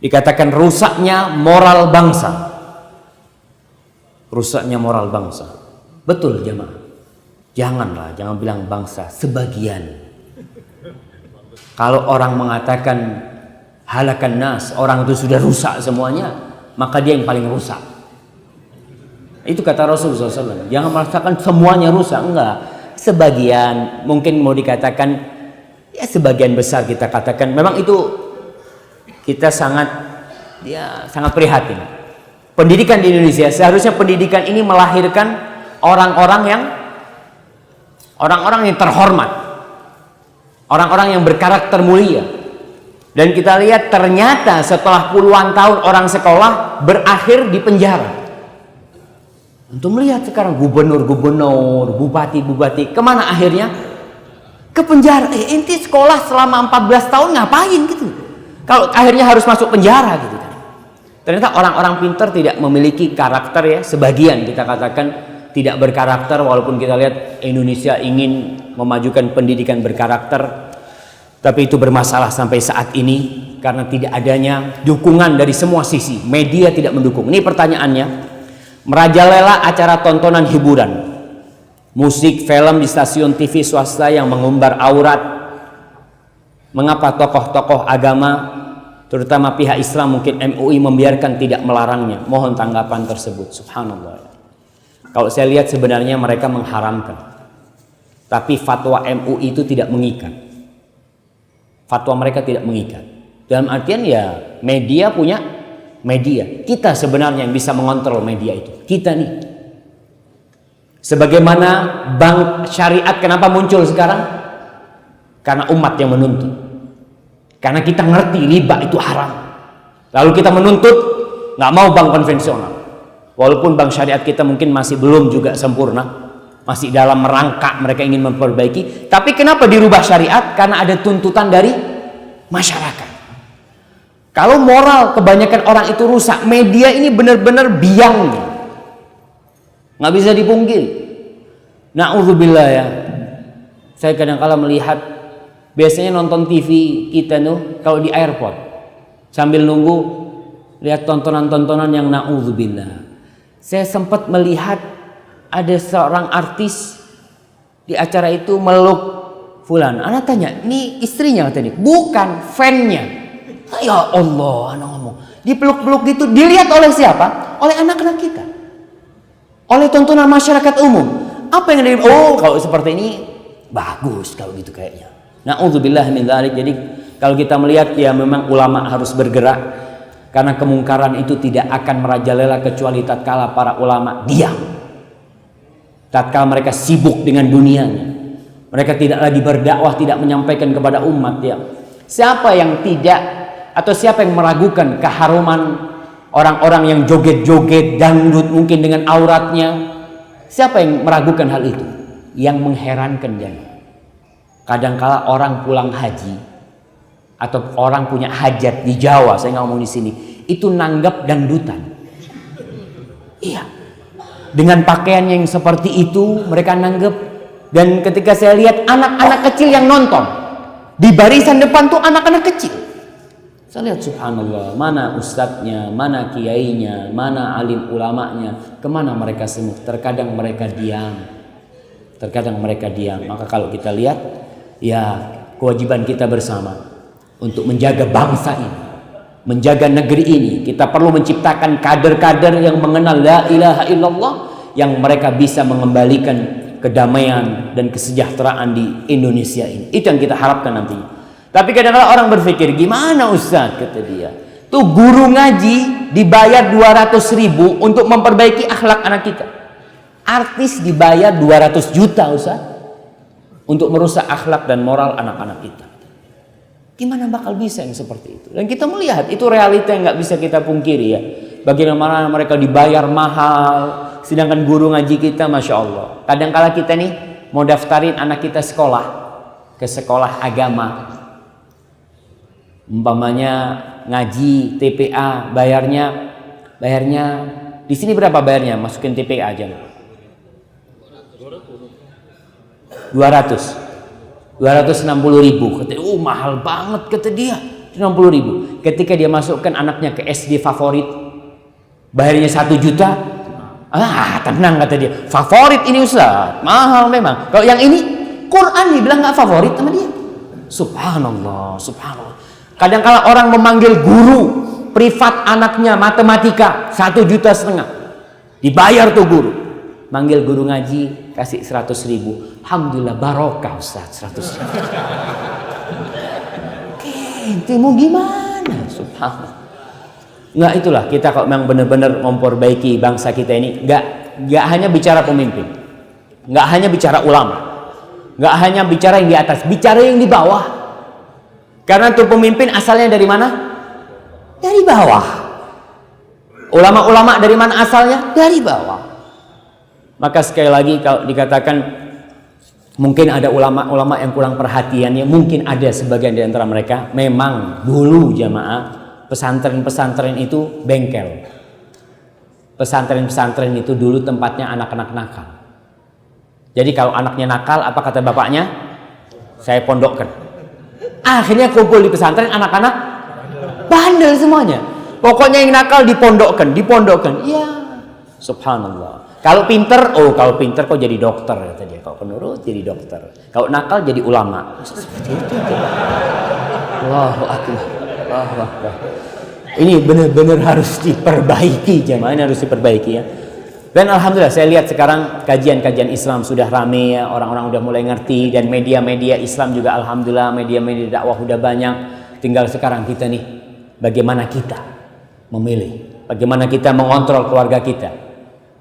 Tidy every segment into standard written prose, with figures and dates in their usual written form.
Dikatakan rusaknya moral bangsa. Rusaknya moral bangsa. Betul jemaah. Janganlah, jangan bilang bangsa, sebagian. Kalau orang mengatakan halakan nas, orang itu sudah rusak semuanya, maka dia yang paling rusak. Itu kata Rasulullah SAW. Jangan merasakan semuanya rusak, enggak. Sebagian, mungkin mau dikatakan, ya sebagian besar kita katakan. Memang itu kita sangat prihatin. Pendidikan di Indonesia, seharusnya pendidikan ini melahirkan orang-orang yang terhormat, orang-orang yang berkarakter mulia. Dan kita lihat ternyata setelah puluhan tahun orang sekolah berakhir di penjara. Untuk melihat sekarang gubernur-gubernur, bupati-bupati, kemana akhirnya? Ke penjara. Inti sekolah selama 14 tahun ngapain gitu? Kalau akhirnya harus masuk penjara gitu. Ternyata orang-orang pintar tidak memiliki karakter ya. Sebagian kita katakan tidak berkarakter, walaupun kita lihat Indonesia ingin memajukan pendidikan berkarakter. Tapi itu bermasalah sampai saat ini karena tidak adanya dukungan dari semua sisi. Media tidak mendukung. Ini pertanyaannya. Merajalela acara tontonan hiburan, musik, film di stasiun TV swasta yang mengumbar aurat. Mengapa tokoh-tokoh agama, terutama pihak Islam mungkin MUI membiarkan tidak melarangnya? Mohon tanggapan tersebut. Subhanallah. Kalau saya lihat sebenarnya mereka mengharamkan. Tapi fatwa MUI itu tidak mengikat. Fatwa mereka tidak mengikat. Dalam artian ya media punya media. Kita sebenarnya yang bisa mengontrol media itu. Kita nih. Sebagaimana bank syariat kenapa muncul sekarang? Karena umat yang menuntut. Karena kita ngerti riba itu haram. Lalu kita menuntut nggak mau bank konvensional. Walaupun bank syariat kita mungkin masih belum juga sempurna. Masih dalam merangkak mereka ingin memperbaiki. Tapi kenapa dirubah syariat? Karena ada tuntutan dari masyarakat. Kalau moral kebanyakan orang itu rusak, media ini benar-benar biang, nggak bisa dipungkiri. Na'udzubillah ya. Saya kadang-kala melihat, biasanya nonton TV kita tuh kalau di airport sambil nunggu lihat tontonan-tontonan yang na'udzubillah. Saya sempat melihat ada seorang artis di acara itu meluk fulan. Anak tanya, ini istrinya katanya? Bukan, fannya. Ya Allah, anak ngomong. Dipeluk-peluk gitu, dilihat oleh siapa? Oleh anak-anak kita. Oleh tontonan masyarakat umum. Apa yang ada? Oh, kalau seperti ini bagus kalau gitu kayaknya. Na'udzubillah min dzalik. Jadi kalau kita melihat ya memang ulama harus bergerak karena kemungkaran itu tidak akan merajalela kecuali tatkala para ulama diam. Tatkala mereka sibuk dengan dunianya. Mereka tidak lagi berdakwah, tidak menyampaikan kepada umat ya. Siapa yang tidak atau siapa yang meragukan keharuman orang-orang yang joget-joget dangdut mungkin dengan auratnya? Siapa yang meragukan hal itu? Yang mengherankan dan kadangkala orang pulang haji atau orang punya hajat di Jawa, saya nggak ngomong di sini, itu nanggap dangdutan. Iya, dengan pakaian yang seperti itu mereka nanggap. Dan ketika saya lihat anak-anak kecil yang nonton di barisan depan tuh anak-anak kecil. Saya lihat subhanallah, mana ustadznya, mana kiainya, mana alim ulamanya, kemana mereka semua? Terkadang mereka diam. Terkadang mereka diam. Maka kalau kita lihat, ya kewajiban kita bersama untuk menjaga bangsa ini, menjaga negeri ini. Kita perlu menciptakan kader-kader yang mengenal la ilaha illallah, yang mereka bisa mengembalikan kedamaian dan kesejahteraan di Indonesia ini. Itu yang kita harapkan nantinya. Tapi kadang-kadang orang berpikir, gimana Ustaz, kata dia, tuh guru ngaji dibayar 200.000 untuk memperbaiki akhlak anak kita. Artis dibayar 200 juta Ustaz untuk merusak akhlak dan moral anak-anak kita. Gimana bakal bisa yang seperti itu? Dan kita melihat itu realita yang nggak bisa kita pungkiri ya. Bagaimana mereka dibayar mahal, sedangkan guru ngaji kita, masya Allah. Kadang-kala kita nih mau daftarin anak kita sekolah, ke sekolah agama. Umpamanya ngaji TPA, bayarnya di sini berapa bayarnya? Masukin TPA aja. 260.000. Kata, mahal banget kata dia. 60.000. ketika dia masukkan anaknya ke SD favorit, bayarnya 1 juta, tenang kata dia, favorit ini Ustaz, mahal memang. Kalau yang ini, Quran dibilang nggak favorit sama dia. Subhanallah, subhanallah. Kadang-kala orang memanggil guru privat anaknya matematika 1,5 juta, dibayar tuh guru. Manggil guru ngaji kasih 100.000. Alhamdulillah barokah Ustaz, 100.000. Ente mau gimana? Subhanallah. Nggak, itulah kita kalau memang benar-benar memperbaiki bangsa kita ini, nggak hanya bicara pemimpin, nggak hanya bicara ulama, nggak hanya bicara yang di atas, bicara yang di bawah. Karena tuh pemimpin asalnya dari mana? Dari bawah. Ulama-ulama dari mana asalnya? Dari bawah. Maka sekali lagi kalau dikatakan mungkin ada ulama-ulama yang kurang perhatiannya, mungkin ada sebagian di antara mereka. Memang dulu jamaah pesantren-pesantren itu bengkel. Pesantren-pesantren itu dulu tempatnya anak-anak nakal. Jadi kalau anaknya nakal, apa kata bapaknya? Saya pondokkan. Akhirnya kumpul di pesantren anak-anak bandel semuanya. Pokoknya yang nakal dipondokkan. Ya, subhanallah. Kalau pinter kok jadi dokter kata dia. Kalau penurut jadi dokter. Kalau nakal jadi ulama. Seperti itu. Allahu akbar. Allahu akbar. Ini benar-benar harus diperbaiki, jemaah, ini harus diperbaiki ya. Dan alhamdulillah saya lihat sekarang kajian-kajian Islam sudah rame ya, orang-orang udah mulai ngerti, dan media-media Islam juga alhamdulillah, media-media dakwah udah banyak. Tinggal sekarang kita nih, bagaimana kita memilih, bagaimana kita mengontrol keluarga kita.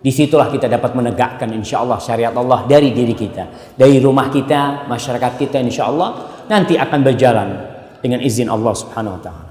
Disitulah kita dapat menegakkan insya Allah syariat Allah dari diri kita, dari rumah kita, masyarakat kita, insya Allah nanti akan berjalan dengan izin Allah Subhanahu Wa Taala.